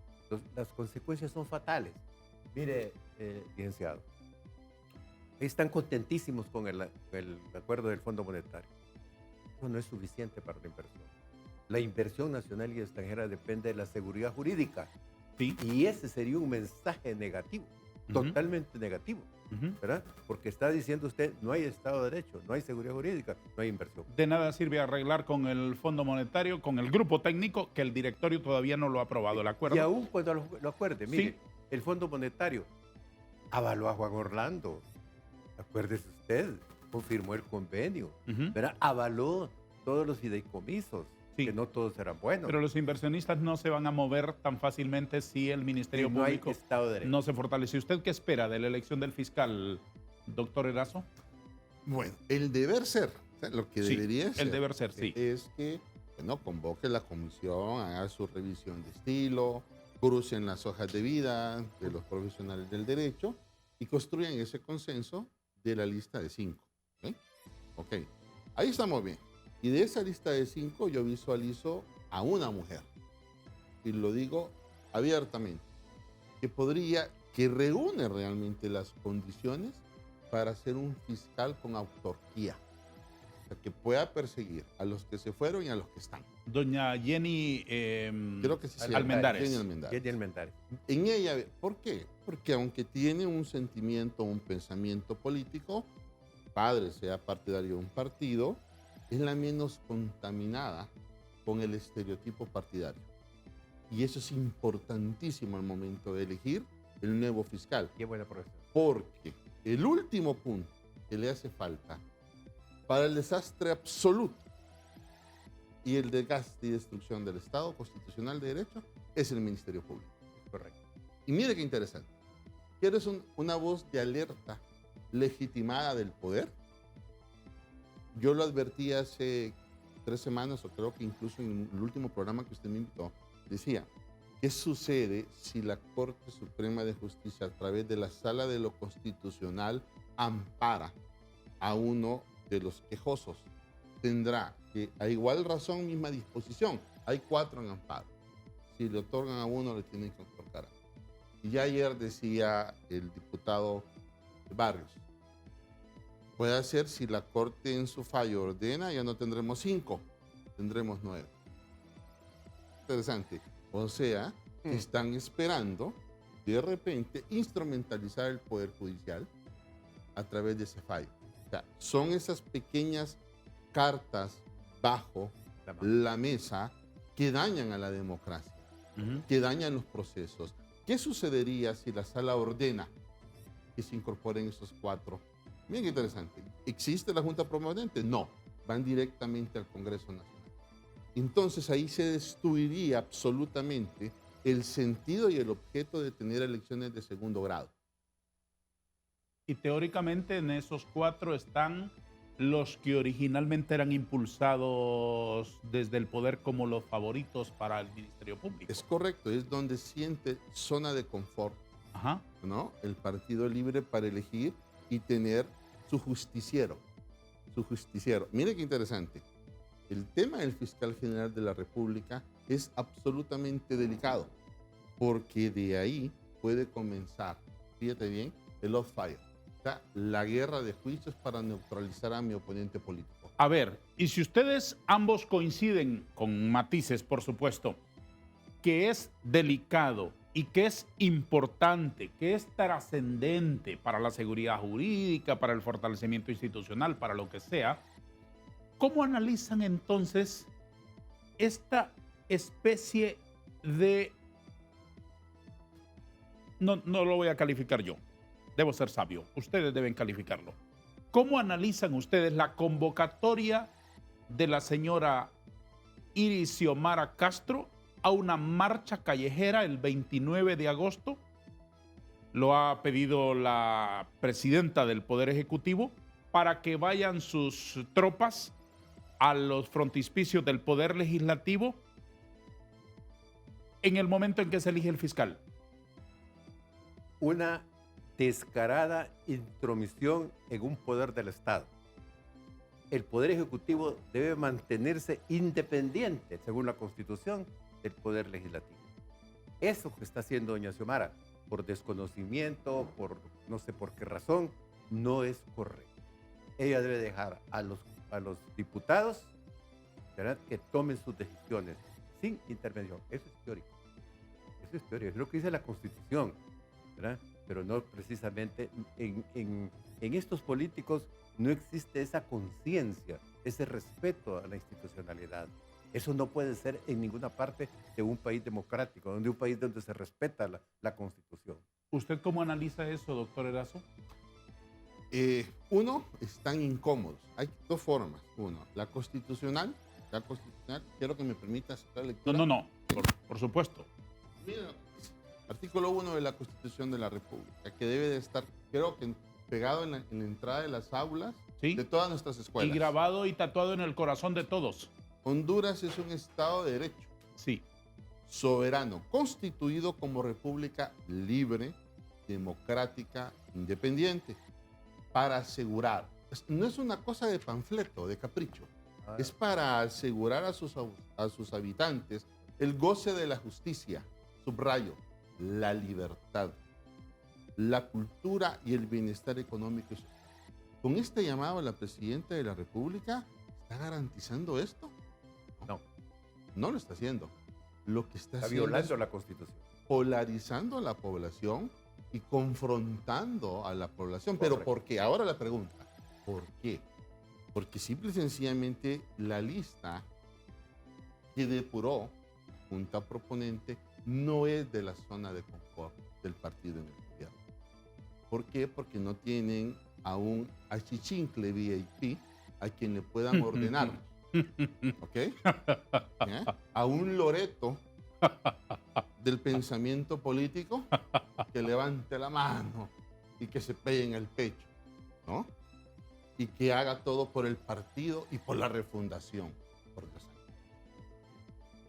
las consecuencias son fatales. Mire, licenciado, están contentísimos con el acuerdo del Fondo Monetario. Eso no es suficiente para la inversión. La inversión nacional y extranjera depende de la seguridad jurídica. Sí. Y ese sería un mensaje negativo, totalmente negativo. ¿Verdad? Porque está diciendo usted, no hay Estado de Derecho, no hay seguridad jurídica, no hay inversión. De nada sirve arreglar con el Fondo Monetario, con el grupo técnico, que el directorio todavía no lo ha aprobado, ¿el acuerdo? Y aún cuando lo acuerde, mire, sí. El Fondo Monetario avaló a Juan Orlando, acuérdese usted, confirmó el convenio, ¿verdad? Avaló todos los fideicomisos. Sí. Que no todos eran buenos. Pero los inversionistas no se van a mover tan fácilmente si el Ministerio Público no se fortalece. ¿Usted qué espera de la elección del fiscal, doctor Erazo? Bueno, el deber ser, o sea, lo que debería ser. El deber ser, sí. Es que convoque la comisión, haga su revisión de estilo, crucen las hojas de vida de los profesionales del derecho y construyan ese consenso de la lista de 5. ¿Ok? Ok, ahí estamos bien. Y de esa lista de 5 yo visualizo a una mujer, y lo digo abiertamente, que reúne realmente las condiciones para ser un fiscal con autarquía. O sea, que pueda perseguir a los que se fueron y a los que están. Doña Jenny Creo que sí se llama Almendares. Jenny Almendares. Jenny Almendares. En ella, ¿por qué? Porque aunque tiene un sentimiento, un pensamiento político, padre sea partidario de un partido, es la menos contaminada con el estereotipo partidario. Y eso es importantísimo al momento de elegir el nuevo fiscal. Qué buena profesión. Porque el último punto que le hace falta para el desastre absoluto y el desgaste y destrucción del Estado constitucional de derecho es el Ministerio Público. Correcto. Y mire qué interesante. ¿Quieres una voz de alerta legitimada del poder? Yo lo advertí hace 3 semanas, o creo que incluso en el último programa que usted me invitó, decía, ¿qué sucede si la Corte Suprema de Justicia, a través de la Sala de lo Constitucional, ampara a uno de los quejosos? Tendrá que, a igual razón, misma disposición. Hay 4 en amparo. Si le otorgan a uno, le tienen que otorgar a otro. Y ya ayer decía el diputado Barrios, puede ser si la Corte en su fallo ordena, ya no tendremos 5, tendremos 9. Interesante. O sea, están esperando de repente instrumentalizar el Poder Judicial a través de ese fallo. O sea, son esas pequeñas cartas bajo la mesa que dañan a la democracia, que dañan los procesos. ¿Qué sucedería si la sala ordena que se incorporen esos 4? Bien interesante. ¿Existe la Junta Promovente? No. Van directamente al Congreso Nacional. Entonces ahí se destruiría absolutamente el sentido y el objeto de tener elecciones de segundo grado. Y teóricamente en esos 4 están los que originalmente eran impulsados desde el poder como los favoritos para el Ministerio Público. Es correcto, es donde siente zona de confort, Ajá. ¿no? El Partido Libre para elegir y tener su justiciero. Su justiciero. Mire qué interesante. El tema del fiscal general de la República es absolutamente delicado, porque de ahí puede comenzar, fíjate bien, el off-fire. O sea, la guerra de juicios para neutralizar a mi oponente político. A ver, y si ustedes ambos coinciden, con matices por supuesto, que es delicado y que es importante, que es trascendente para la seguridad jurídica, para el fortalecimiento institucional, para lo que sea, ¿cómo analizan entonces esta especie de... No lo voy a calificar yo, debo ser sabio, ustedes deben calificarlo. ¿Cómo analizan ustedes la convocatoria de la señora Iris Xiomara Castro a una marcha callejera el 29 de agosto? Lo ha pedido la presidenta del Poder Ejecutivo para que vayan sus tropas a los frontispicios del Poder Legislativo en el momento en que se elige el fiscal. Una descarada intromisión en un poder del Estado. El Poder Ejecutivo debe mantenerse independiente, según la Constitución, del Poder Legislativo. Eso que está haciendo doña Xiomara, por desconocimiento, por no sé por qué razón, no es correcto. Ella debe dejar a los diputados, ¿verdad?, que tomen sus decisiones sin intervención. Eso es teórico. Eso es teórico. Es lo que dice la Constitución, ¿verdad? Pero no precisamente en estos políticos no existe esa conciencia, ese respeto a la institucionalidad. Eso no puede ser en ninguna parte de un país democrático, de un país donde se respeta la Constitución. ¿Usted cómo analiza eso, doctor Erazo? Uno, están incómodos. Hay 2 formas. Uno, la constitucional, quiero que me permita aceptar la lectura. No, por supuesto. Mira, artículo 1 de la Constitución de la República, que debe de estar, creo que pegado en la entrada de las aulas, ¿sí?, de todas nuestras escuelas. Y grabado y tatuado en el corazón de todos. Honduras es un Estado de derecho. Sí. soberano, constituido como república libre, democrática, independiente, para asegurar, no es una cosa de panfleto, de capricho, es para asegurar a sus habitantes el goce de la justicia, subrayo, la libertad, la cultura y el bienestar económico y social. Con este llamado a la presidenta de la República, ¿está garantizando esto? No. No lo está haciendo. Lo que está haciendo violando es la Constitución. polarizando a la población y confrontando a la población. ¿Pero por qué? Ahora la pregunta, ¿por qué? Porque simple y sencillamente la lista que depuró Junta Proponente no es de la zona de confort del partido en el gobierno. ¿Por qué? Porque no tienen a un achichincle VIP a quien le puedan ordenar. ¿Ok? A un Loreto del pensamiento político que levante la mano y que se pegue en el pecho, ¿no? Y que haga todo por el partido y por la refundación. Por Dios.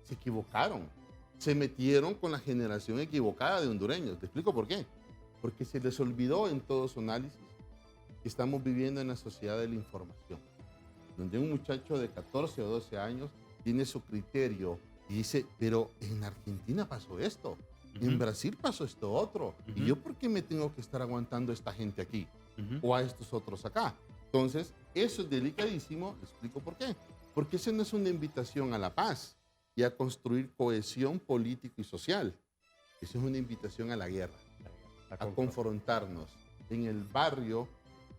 Se equivocaron. Se metieron con la generación equivocada de hondureños. Te explico por qué. Porque se les olvidó en todo su análisis que estamos viviendo en la sociedad de la información, donde un muchacho de 14 o 12 años tiene su criterio y dice, pero en Argentina pasó esto, en Brasil pasó esto otro, ¿y yo por qué me tengo que estar aguantando a esta gente aquí o a estos otros acá? Entonces, eso es delicadísimo, le explico por qué. Porque eso no es una invitación a la paz y a construir cohesión política y social. Eso es una invitación a la guerra, a confrontarnos en el barrio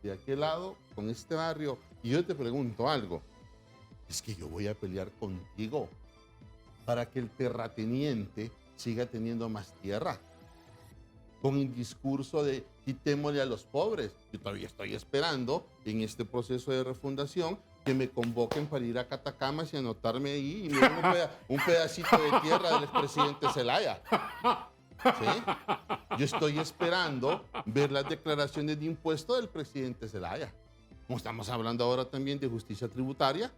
de aquel lado con este barrio. Y yo te pregunto algo, es que yo voy a pelear contigo para que el terrateniente siga teniendo más tierra, con el discurso de quitémosle a los pobres. Yo todavía estoy esperando en este proceso de refundación que me convoquen para ir a Catacamas y anotarme ahí y me den un pedacito de tierra del expresidente Zelaya. ¿Sí? Yo estoy esperando ver las declaraciones de impuesto del presidente Zelaya. Como estamos hablando ahora también de justicia tributaria,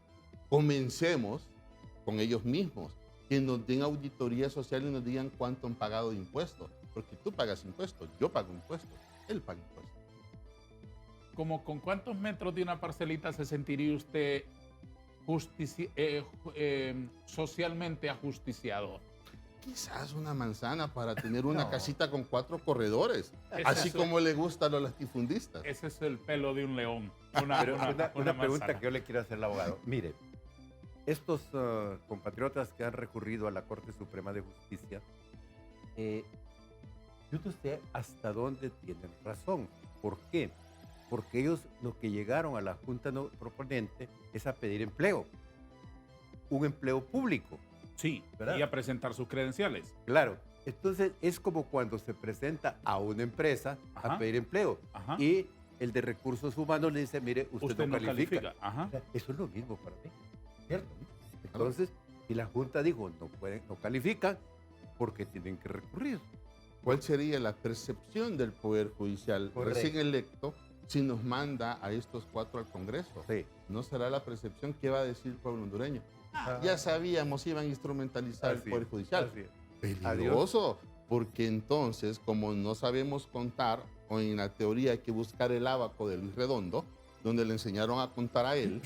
comencemos con ellos mismos, que nos den auditoría social y nos digan cuánto han pagado de impuestos. Porque tú pagas impuestos, yo pago impuestos, él paga impuestos. ¿Cómo con cuántos metros de una parcelita se sentiría usted socialmente ajusticiado? Quizás una manzana para tener una casita con 4 corredores, así como le gusta a los latifundistas. Ese es el pelo de un león. Una pregunta que yo le quiero hacer al abogado. Mire, estos compatriotas que han recurrido a la Corte Suprema de Justicia, yo no sé hasta dónde tienen razón. ¿Por qué? Porque ellos lo que llegaron a la Junta Proponente es a pedir empleo, un empleo público. Sí, ¿verdad? Y a presentar sus credenciales. Claro. Entonces es como cuando se presenta a una empresa a pedir empleo y el de recursos humanos le dice, mire, usted no califica. Ajá. O sea, eso es lo mismo para mí, ¿cierto? Entonces, y la Junta dijo, no califican porque tienen que recurrir. ¿Cuál sería la percepción del Poder Judicial recién electo si nos manda a estos 4 al Congreso? Sí. ¿No será la percepción que va a decir el pueblo hondureño? Ya sabíamos, iban a instrumentalizar el Poder Judicial. Peligroso, porque entonces, como no sabemos contar, o en la teoría hay que buscar el ábaco de Luis Redondo, donde le enseñaron a contar a él,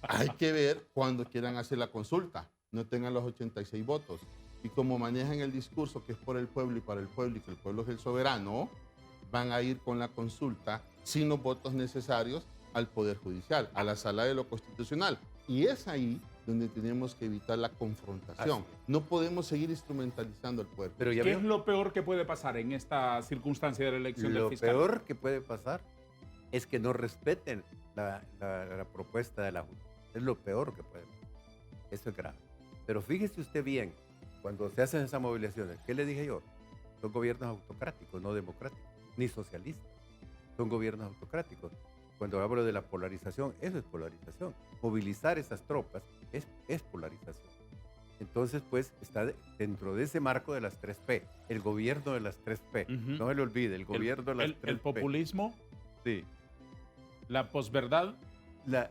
hay que ver cuando quieran hacer la consulta, no tengan los 86 votos. Y como manejan el discurso que es por el pueblo y para el pueblo y que el pueblo es el soberano, van a ir con la consulta sin los votos necesarios al Poder Judicial, a la Sala de lo Constitucional. Y es ahí donde tenemos que evitar la confrontación. No podemos seguir instrumentalizando el Poder Judicial. ¿Qué es lo peor que puede pasar en esta circunstancia de la elección del fiscal? Lo peor que puede pasar es que no respeten la propuesta de la Junta. Es lo peor que puede pasar. Eso es grave. Pero fíjese usted bien, cuando se hacen esas movilizaciones, ¿qué le dije yo? Son gobiernos autocráticos, no democráticos, ni socialistas. Son gobiernos autocráticos. Cuando hablo de la polarización, eso es polarización. Movilizar esas tropas es polarización. Entonces, pues, está dentro de ese marco de las 3P, el gobierno de las 3P. No se le olvide, el gobierno de las 3P. El populismo, sí. la posverdad,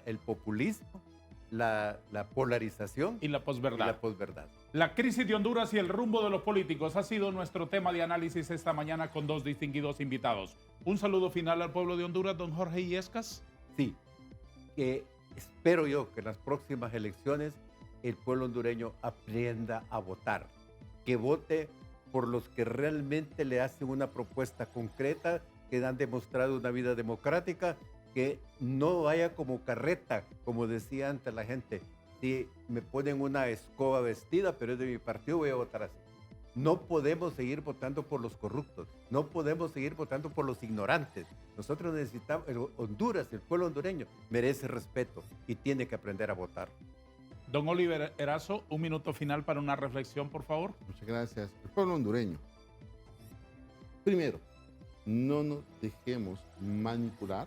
el populismo, la polarización Y la y posverdad. la posverdad. La crisis de Honduras y el rumbo de los políticos ha sido nuestro tema de análisis esta mañana con dos distinguidos invitados. Un saludo final al pueblo de Honduras, don Jorge Illescas. Sí, que espero yo que en las próximas elecciones el pueblo hondureño aprenda a votar, que vote por los que realmente le hacen una propuesta concreta, que han demostrado una vida democrática, que no vaya como carreta, como decía antes la gente. Si me ponen una escoba vestida, pero es de mi partido, voy a votar así. No podemos seguir votando por los corruptos, no podemos seguir votando por los ignorantes. Nosotros necesitamos, Honduras, el pueblo hondureño, merece respeto y tiene que aprender a votar. Don Oliver Erazo, un minuto final para una reflexión, por favor. Muchas gracias. El pueblo hondureño. Primero, no nos dejemos manipular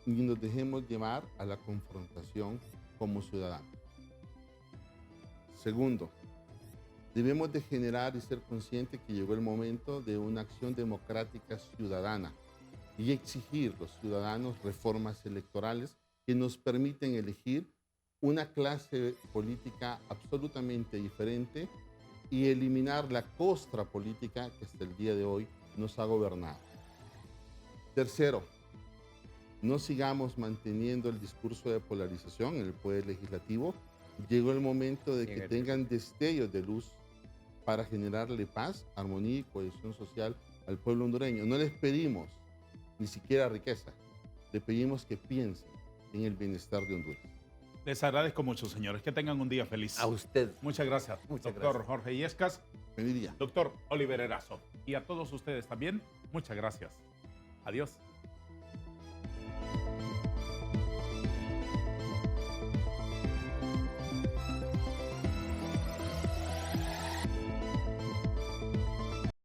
ni nos dejemos llevar a la confrontación como ciudadanos. Segundo, debemos de generar y ser conscientes que llegó el momento de una acción democrática ciudadana y exigir los ciudadanos reformas electorales que nos permiten elegir una clase política absolutamente diferente y eliminar la costra política que hasta el día de hoy nos ha gobernado. Tercero, no sigamos manteniendo el discurso de polarización en el Poder Legislativo. Llegó el momento de que tengan destellos de luz para generarle paz, armonía y cohesión social al pueblo hondureño. No les pedimos ni siquiera riqueza, le pedimos que piensen en el bienestar de Honduras. Les agradezco mucho, señores. Que tengan un día feliz. A usted. Muchas gracias, Muchas doctor gracias. Jorge Illescas, Feliz día. doctor Oliver Erazo. Y a todos ustedes también, muchas gracias. Adiós.